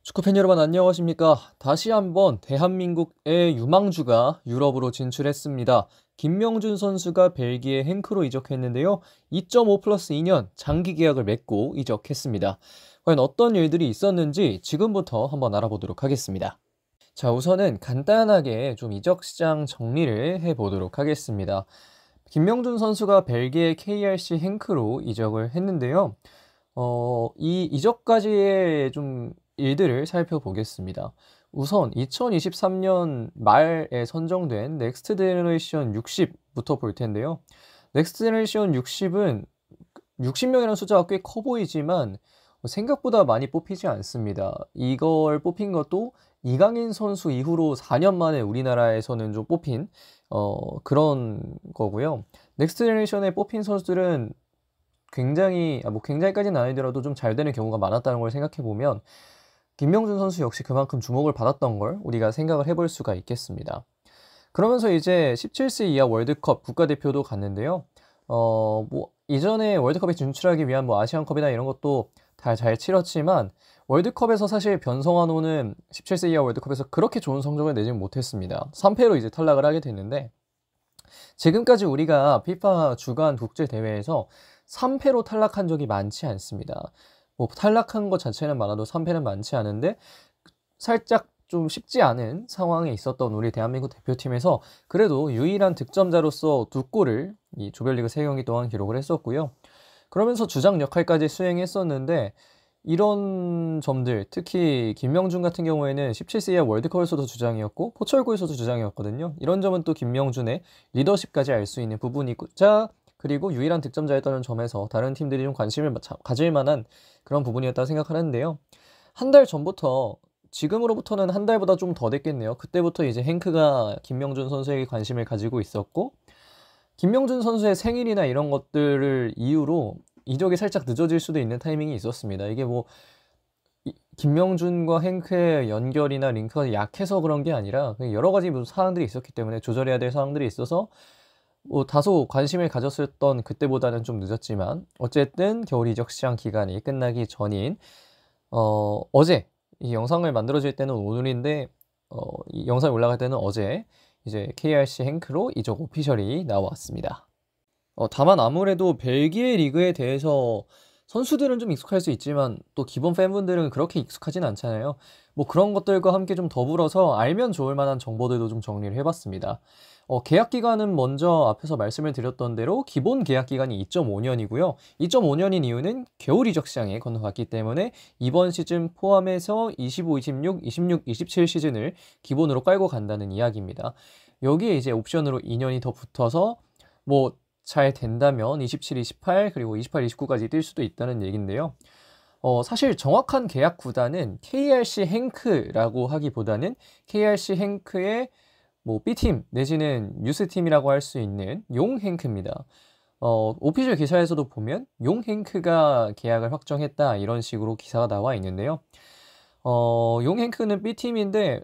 축구팬 여러분 안녕하십니까? 다시 한번 대한민국의 유망주가 유럽으로 진출했습니다. 김명준 선수가 벨기에 행크로 이적했는데요. 2.5 플러스 2년 장기 계약을 맺고 이적했습니다. 과연 어떤 일들이 있었는지 지금부터 한번 알아보도록 하겠습니다. 자, 우선은 간단하게 좀 이적 시장 정리를 해보도록 하겠습니다. 김명준 선수가 벨기에 KRC 행크로 이적을 했는데요. 이 이적까지의 좀 일들을 살펴보겠습니다. 우선 2023년 말에 선정된 넥스트 제너레이션 60부터 볼 텐데요. 넥스트 제너레이션 60은 60명이라는 숫자가 꽤 커 보이지만 생각보다 많이 뽑히지 않습니다. 이걸 뽑힌 것도 이강인 선수 이후로 4년 만에 우리나라에서는 좀 뽑힌 그런 거고요. 넥스트 제너레이션에 뽑힌 선수들은 굉장히까지는 아니더라도 좀 잘 되는 경우가 많았다는 걸 생각해 보면 김명준 선수 역시 그만큼 주목을 받았던 걸 우리가 생각을 해볼 수가 있겠습니다. 그러면서 이제 17세 이하 월드컵 국가대표도 갔는데요. 이전에 월드컵에 진출하기 위한 아시안컵이나 이런 것도 다 잘 치렀지만 월드컵에서 사실 변성환호는 17세 이하 월드컵에서 그렇게 좋은 성적을 내지 못했습니다. 3패로 이제 탈락을 하게 됐는데 지금까지 우리가 FIFA 주간 국제 대회에서 3패로 탈락한 적이 많지 않습니다. 탈락한 것 자체는 많아도 3패는 많지 않은데 살짝 좀 쉽지 않은 상황에 있었던 우리 대한민국 대표팀에서 그래도 유일한 득점자로서 2골을 이 조별리그 3경기 동안 기록을 했었고요. 그러면서 주장 역할까지 수행했었는데 이런 점들, 특히 김명준 같은 경우에는 17세 이하 월드컵에서도 주장이었고 포철구에서도 주장이었거든요. 이런 점은 또 김명준의 리더십까지 알 수 있는 부분이자 그리고 유일한 득점자였다는 점에서 다른 팀들이 좀 관심을 가질 만한 그런 부분이었다고 생각하는데요. 한 달 전부터 지금으로부터는 한 달보다 좀 더 됐겠네요. 그때부터 이제 행크가 김명준 선수에게 관심을 가지고 있었고 김명준 선수의 생일이나 이런 것들을 이유로 이적이 살짝 늦어질 수도 있는 타이밍이 있었습니다. 이게 김명준과 행크의 연결이나 링크가 약해서 그런 게 아니라 여러 가지 사항들이 있었기 때문에 조절해야 될 사항들이 있어서 다소 관심을 가졌었던 그때보다는 좀 늦었지만 어쨌든 겨울 이적 시장 기간이 끝나기 전인 어제 이 영상을 만들어질 때는 오늘인데 이 영상이 올라갈 때는 어제 이제 KRC 행크로 이적 오피셜이 나왔습니다. 다만 아무래도 벨기에 리그에 대해서 선수들은 좀 익숙할 수 있지만 또 기본 팬분들은 그렇게 익숙하진 않잖아요. 그런 것들과 함께 좀 더불어서 알면 좋을 만한 정보들도 좀 정리를 해봤습니다. 계약 기간은 먼저 앞에서 말씀을 드렸던 대로 기본 계약 기간이 2.5년이고요. 2.5년인 이유는 겨울 이적 시장에 건너갔기 때문에 이번 시즌 포함해서 25, 26, 26, 27 시즌을 기본으로 깔고 간다는 이야기입니다. 여기에 이제 옵션으로 2년이 더 붙어서 잘 된다면 27, 28 그리고 28, 29까지 뛸 수도 있다는 얘기인데요. 사실 정확한 계약 구단은 KRC 행크라고 하기보다는 KRC 행크의 B팀 내지는 유스팀이라고 할 수 있는 용 행크입니다. 오피셜 기사에서도 보면 용 행크가 계약을 확정했다 이런 식으로 기사가 나와 있는데요. 용 행크는 B팀인데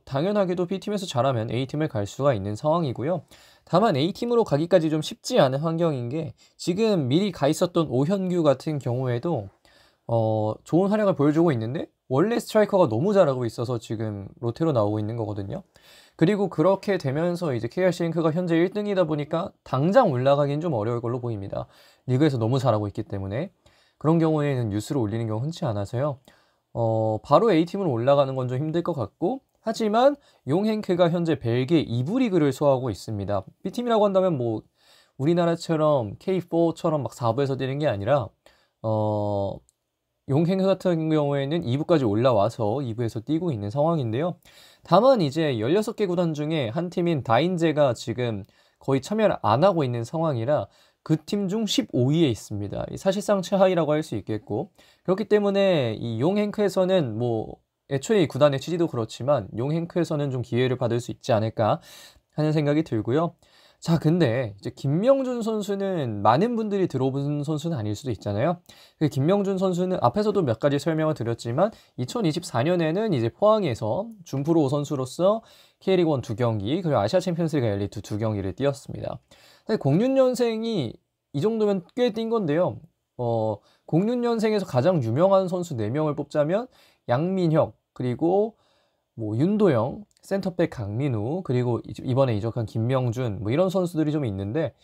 당연하게도 B팀에서 잘하면 A팀을 갈 수가 있는 상황이고요. 다만 A팀으로 가기까지 좀 쉽지 않은 환경인 게 지금 미리 가 있었던 오현규 같은 경우에도 좋은 활약을 보여주고 있는데 원래 스트라이커가 너무 잘하고 있어서 지금 로테로 나오고 있는 거거든요. 그리고 그렇게 되면서 이제 KRC 행크가 현재 1등이다 보니까 당장 올라가긴 좀 어려울 걸로 보입니다. 리그에서 너무 잘하고 있기 때문에 그런 경우에는 뉴스로 올리는 경우 흔치 않아서요. 바로 A팀으로 올라가는 건 좀 힘들 것 같고 하지만 용행크가 현재 벨기에 2부 리그를 소화하고 있습니다. B팀이라고 한다면 우리나라처럼 K4처럼 4부에서 뛰는 게 아니라 용행크 같은 경우에는 2부까지 올라와서 2부에서 뛰고 있는 상황인데요. 다만 이제 16개 구단 중에 한 팀인 다인제가 지금 거의 참여를 안 하고 있는 상황이라 그 팀 중 15위에 있습니다. 사실상 최하위라고 할 수 있겠고 그렇기 때문에 이 용행크에서는 애초에 이 구단의 취지도 그렇지만 용행크에서는 좀 기회를 받을 수 있지 않을까 하는 생각이 들고요. 자, 근데 이제 김명준 선수는 많은 분들이 들어본 선수는 아닐 수도 있잖아요. 김명준 선수는 앞에서도 몇 가지 설명을 드렸지만 2024년에는 이제 포항에서 준프로 선수로서 K리그 1 2경기 그리고 아시아 챔피언스리그 엘리트 2경기를 뛰었습니다. 06년생이 이 정도면 꽤 뛴 건데요. 어 06년생에서 가장 유명한 선수 4명을 뽑자면 양민혁, 그리고 뭐 윤도영, 센터백 강민우, 그리고 이번에 이적한 김명준, 뭐 이런 선수들이 좀 있는데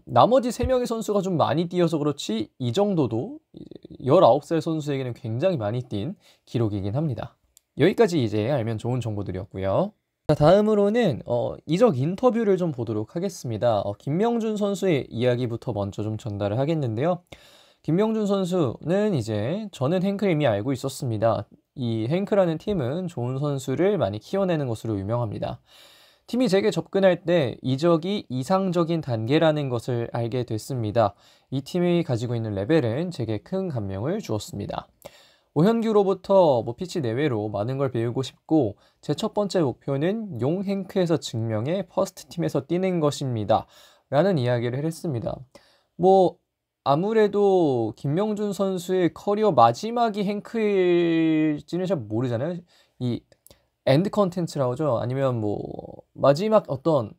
나머지 3명의 선수가 좀 많이 뛰어서 그렇지 이 정도도 19살 선수에게는 굉장히 많이 뛴 기록이긴 합니다. 여기까지 이제 알면 좋은 정보들이었고요. 자, 다음으로는 이적 인터뷰를 좀 보도록 하겠습니다. 김명준 선수의 이야기부터 먼저 좀 전달을 하겠는데요. 김명준 선수는 이제 저는 행크를 이미 알고 있었습니다. 이 행크라는 팀은 좋은 선수를 많이 키워내는 것으로 유명합니다. 팀이 제게 접근할 때 이적이 이상적인 단계라는 것을 알게 됐습니다. 이 팀이 가지고 있는 레벨은 제게 큰 감명을 주었습니다. 오현규로부터 피치 내외로 많은 걸 배우고 싶고 제 첫 번째 목표는 용 행크에서 증명해 퍼스트 팀에서 뛰는 것입니다. 라는 이야기를 했습니다. 아무래도 김명준 선수의 커리어 마지막이 행크일지는 잘 모르잖아요. 이 엔드 컨텐츠라고 하죠. 아니면 마지막 어떤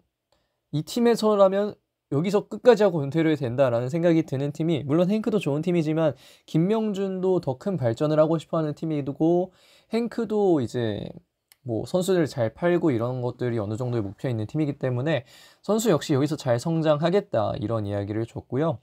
이 팀에서라면 여기서 끝까지 하고 은퇴를 된다라는 생각이 드는 팀이, 물론 행크도 좋은 팀이지만 김명준도 더 큰 발전을 하고 싶어하는 팀이고, 행크도 이제 선수들 잘 팔고 이런 것들이 어느 정도의 목표 있는 팀이기 때문에 선수 역시 여기서 잘 성장하겠다, 이런 이야기를 줬고요.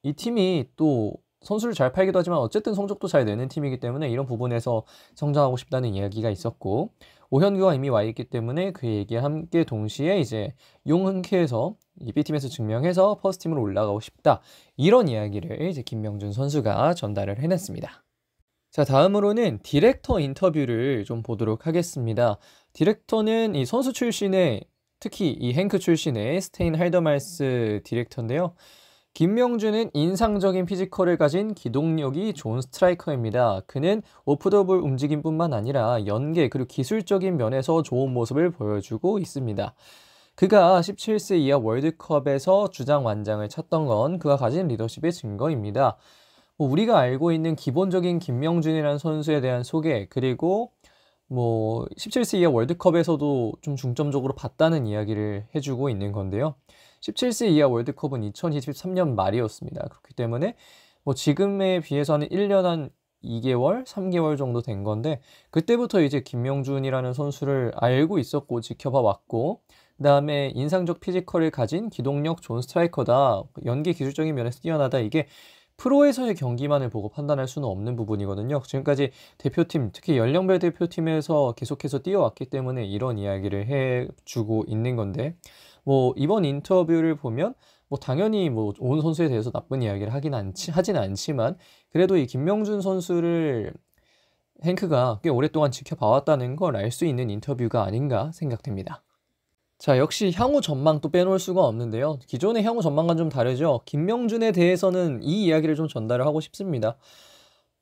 이 팀이 또 선수를 잘 팔기도 하지만 어쨌든 성적도 잘 내는 팀이기 때문에 이런 부분에서 성장하고 싶다는 이야기가 있었고, 오현규가 이미 와 있기 때문에 그 얘기와 함께 동시에 이제 용흥크에서 이 B팀에서 증명해서 퍼스트팀으로 올라가고 싶다, 이런 이야기를 이제 김명준 선수가 전달을 해냈습니다. 자, 다음으로는 디렉터 인터뷰를 좀 보도록 하겠습니다. 디렉터는 이 선수 출신의, 특히 이 행크 출신의 스테인 할더말스 디렉터인데요. 김명준은 인상적인 피지컬을 가진 기동력이 좋은 스트라이커입니다. 그는 오프 더 볼 움직임뿐만 아니라 연계 그리고 기술적인 면에서 좋은 모습을 보여주고 있습니다. 그가 17세 이하 월드컵에서 주장 완장을 찼던 건 그가 가진 리더십의 증거입니다. 우리가 알고 있는 기본적인 김명준이라는 선수에 대한 소개, 그리고 17세 이하 월드컵에서도 좀 중점적으로 봤다는 이야기를 해주고 있는 건데요. 17세 이하 월드컵은 2023년 말이었습니다. 그렇기 때문에 지금에 비해서는 1년 한 2개월, 3개월 정도 된 건데, 그때부터 이제 김명준이라는 선수를 알고 있었고 지켜봐 왔고, 그 다음에 인상적 피지컬을 가진 기동력 좋은 스트라이커다, 연기 기술적인 면에서 뛰어나다, 이게 프로에서의 경기만을 보고 판단할 수는 없는 부분이거든요. 지금까지 대표팀, 특히 연령별 대표팀에서 계속해서 뛰어왔기 때문에 이런 이야기를 해주고 있는 건데, 이번 인터뷰를 보면 당연히 온 선수에 대해서 나쁜 이야기를 하진 않지만, 그래도 이 김명준 선수를 행크가 꽤 오랫동안 지켜봐왔다는 걸 알 수 있는 인터뷰가 아닌가 생각됩니다. 자, 역시 향후 전망 또 빼놓을 수가 없는데요. 기존의 향후 전망과는 좀 다르죠. 김명준에 대해서는 이 이야기를 좀 전달을 하고 싶습니다.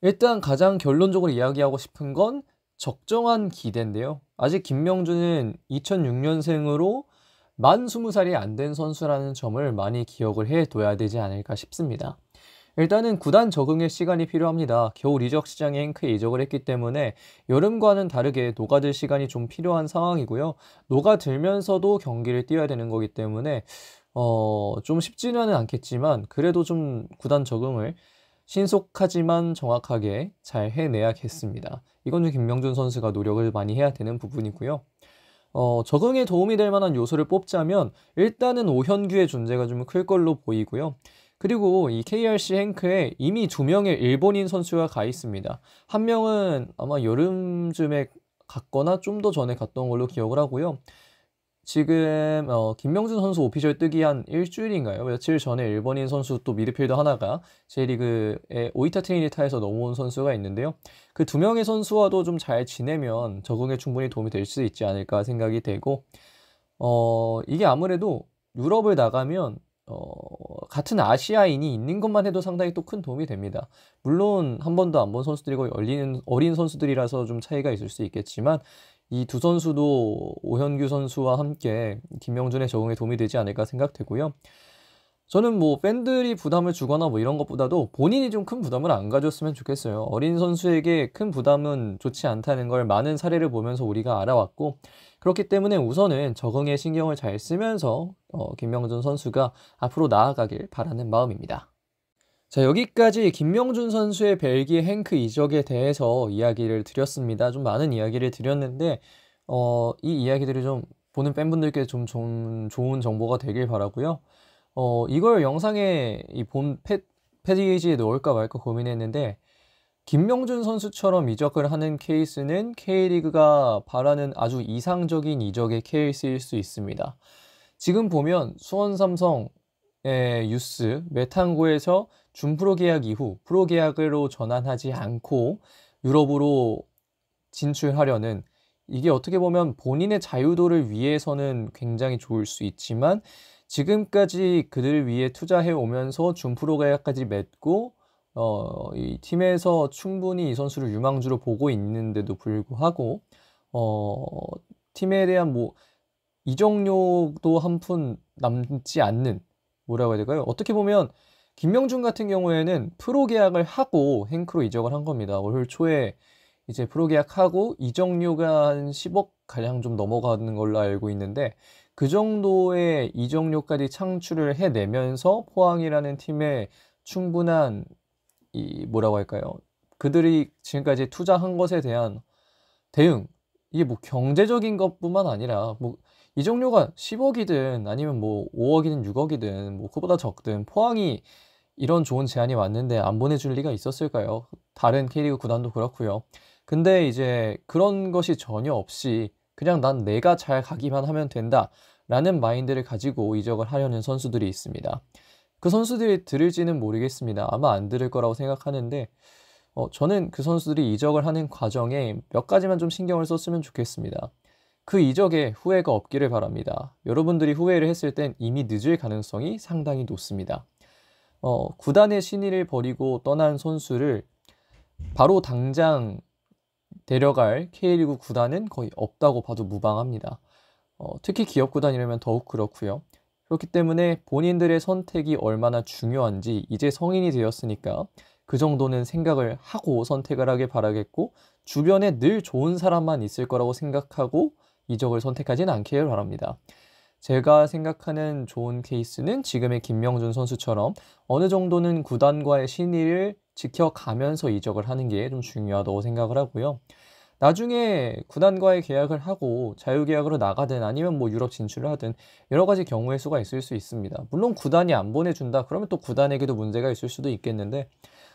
일단 가장 결론적으로 이야기하고 싶은 건 적정한 기대인데요. 아직 김명준은 2006년생으로 만 20살이 안 된 선수라는 점을 많이 기억을 해둬야 되지 않을까 싶습니다. 일단은 구단 적응의 시간이 필요합니다. 겨울 이적 시장에 행크에 이적을 했기 때문에 여름과는 다르게 녹아들 시간이 좀 필요한 상황이고요. 녹아들면서도 경기를 뛰어야 되는 거기 때문에 좀 쉽지는 않겠지만, 그래도 좀 구단 적응을 신속하지만 정확하게 잘 해내야겠습니다. 이건 좀 김명준 선수가 노력을 많이 해야 되는 부분이고요. 적응에 도움이 될 만한 요소를 뽑자면 일단은 오현규의 존재가 좀 클 걸로 보이고요. 그리고 이 KRC 행크에 이미 2명의 일본인 선수가 가 있습니다. 한 명은 아마 여름쯤에 갔거나 좀 더 전에 갔던 걸로 기억을 하고요. 지금 김명준 선수 오피셜 뜨기 한 일주일인가요? 며칠 전에 일본인 선수 또 미드필더 하나가 J리그의 오이타 트리니타에서 넘어온 선수가 있는데요. 그 2명의 선수와도 좀 잘 지내면 적응에 충분히 도움이 될 수 있지 않을까 생각이 되고, 이게 아무래도 유럽을 나가면 같은 아시아인이 있는 것만 해도 상당히 또 큰 도움이 됩니다. 물론 한 번도 안 본 선수들이고 어린 선수들이라서 좀 차이가 있을 수 있겠지만, 이 두 선수도 오현규 선수와 함께 김명준의 적응에 도움이 되지 않을까 생각되고요. 저는 팬들이 부담을 주거나 이런 것보다도 본인이 좀 큰 부담을 안 가졌으면 좋겠어요. 어린 선수에게 큰 부담은 좋지 않다는 걸 많은 사례를 보면서 우리가 알아왔고, 그렇기 때문에 우선은 적응에 신경을 잘 쓰면서 김명준 선수가 앞으로 나아가길 바라는 마음입니다. 자, 여기까지 김명준 선수의 벨기에 행크 이적에 대해서 이야기를 드렸습니다. 좀 많은 이야기를 드렸는데 이 이야기들이 좀 보는 팬분들께 좀 좋은 정보가 되길 바라고요. 이걸 영상에 이 본 페이지에 넣을까 말까 고민했는데 김명준 선수처럼 이적을 하는 케이스는 K리그가 바라는 아주 이상적인 이적의 케이스일 수 있습니다. 지금 보면 수원 삼성의 유스 메탄고에서 준프로 계약 이후 프로 계약으로 전환하지 않고 유럽으로 진출하려는, 이게 어떻게 보면 본인의 자유도를 위해서는 굉장히 좋을 수 있지만 지금까지 그들 위해 투자해 오면서 준프로 계약까지 맺고 이 팀에서 충분히 이 선수를 유망주로 보고 있는데도 불구하고 팀에 대한 뭐 이적료도 한 푼 남지 않는, 뭐라고 해야 될까요? 어떻게 보면 김명준 같은 경우에는 프로 계약을 하고 행크로 이적을 한 겁니다. 올 초에 이제 프로 계약하고 이적료가 한 10억 가량 좀 넘어가는 걸로 알고 있는데 그 정도의 이적료까지 창출을 해내면서 포항이라는 팀에 충분한 이 뭐라고 할까요? 그들이 지금까지 투자한 것에 대한 대응, 이게 뭐 경제적인 것뿐만 아니라 뭐 이적료가 10억이든 아니면 뭐 5억이든 6억이든 뭐 그보다 적든 포항이 이런 좋은 제안이 왔는데 안 보내줄 리가 있었을까요? 다른 K리그 구단도 그렇고요. 근데 이제 그런 것이 전혀 없이 그냥 난 내가 잘 가기만 하면 된다라는 마인드를 가지고 이적을 하려는 선수들이 있습니다. 그 선수들이 들을지는 모르겠습니다. 아마 안 들을 거라고 생각하는데 저는 그 선수들이 이적을 하는 과정에 몇 가지만 좀 신경을 썼으면 좋겠습니다. 그 이적에 후회가 없기를 바랍니다. 여러분들이 후회를 했을 땐 이미 늦을 가능성이 상당히 높습니다. 구단의 신의를 버리고 떠난 선수를 바로 당장 데려갈 K리그 구단은 거의 없다고 봐도 무방합니다. 특히 기업 구단이라면 더욱 그렇고요. 그렇기 때문에 본인들의 선택이 얼마나 중요한지 이제 성인이 되었으니까 그 정도는 생각을 하고 선택을 하길 바라겠고, 주변에 늘 좋은 사람만 있을 거라고 생각하고 이적을 선택하진 않기를 바랍니다. 제가 생각하는 좋은 케이스는 지금의 김명준 선수처럼 어느 정도는 구단과의 신의를 지켜가면서 이적을 하는 게 좀 중요하다고 생각을 하고요. 나중에 구단과의 계약을 하고 자유계약으로 나가든 아니면 뭐 유럽 진출을 하든 여러 가지 경우의 수가 있을 수 있습니다. 물론 구단이 안 보내준다 그러면 또 구단에게도 문제가 있을 수도 있겠는데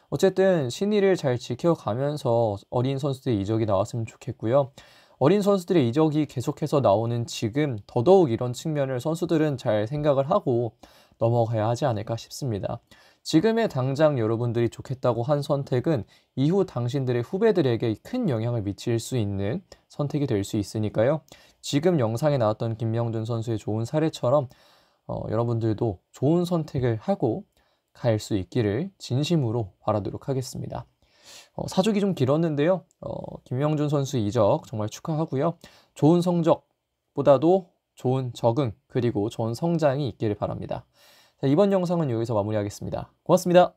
어쨌든 신의를 잘 지켜가면서 어린 선수들의 이적이 나왔으면 좋겠고요. 어린 선수들의 이적이 계속해서 나오는 지금 더더욱 이런 측면을 선수들은 잘 생각을 하고 넘어가야 하지 않을까 싶습니다. 지금의 당장 여러분들이 좋겠다고 한 선택은 이후 당신들의 후배들에게 큰 영향을 미칠 수 있는 선택이 될 수 있으니까요. 지금 영상에 나왔던 김명준 선수의 좋은 사례처럼 여러분들도 좋은 선택을 하고 갈 수 있기를 진심으로 바라도록 하겠습니다. 사족이 좀 길었는데요. 김명준 선수 이적 정말 축하하고요. 좋은 성적보다도 좋은 적응 그리고 좋은 성장이 있기를 바랍니다. 자, 이번 영상은 여기서 마무리하겠습니다. 고맙습니다.